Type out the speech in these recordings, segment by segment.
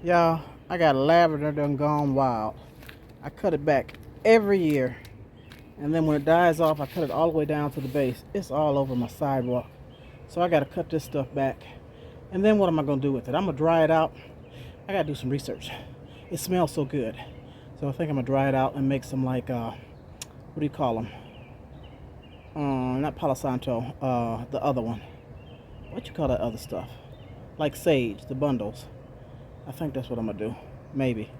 Y'all, I got lavender done gone wild. I cut it back every year. And then when it dies off, I cut it all the way down to the base. It's all over my sidewalk. So I got to cut this stuff back. And then what am I going to do with it? I'm going to dry it out. I got to do some research. It smells so good. So I think I'm going to dry it out and make some like, what do you call them? Not Palo Santo, the other one. What you call that other stuff? Like sage, the bundles. I think that's what I'm gonna do, maybe.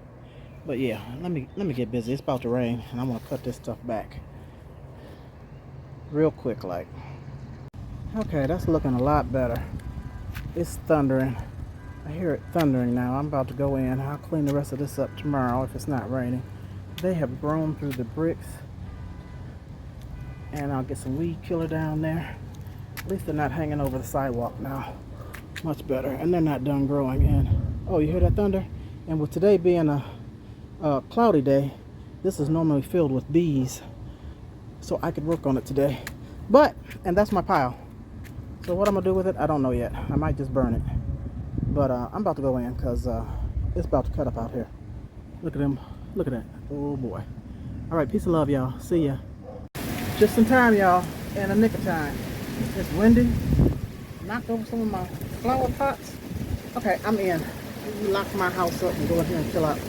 But yeah, let me get busy. It's about to rain, and I'm gonna cut this stuff back real quick, like. Okay, that's looking a lot better. It's thundering. I hear it thundering now. I'm about to go in. I'll clean the rest of this up tomorrow if it's not raining. They have grown through the bricks, and I'll get some weed killer down there. At least they're not hanging over the sidewalk now. Much better, and they're not done growing in. Oh, you hear that thunder? And with today being a cloudy day, this is normally filled with bees, so I could work on it today. And that's my pile. So what I'm gonna do with it, I don't know yet. I might just burn it. But I'm about to go in because it's about to cut up out here. Look at them. Look at that. Oh boy. All right, peace and love, y'all. See ya. Just in time, y'all. In the nick of time. It's windy. Knocked over some of my flower pots. Okay, I'm in. Lock my house up and go in here and chill out.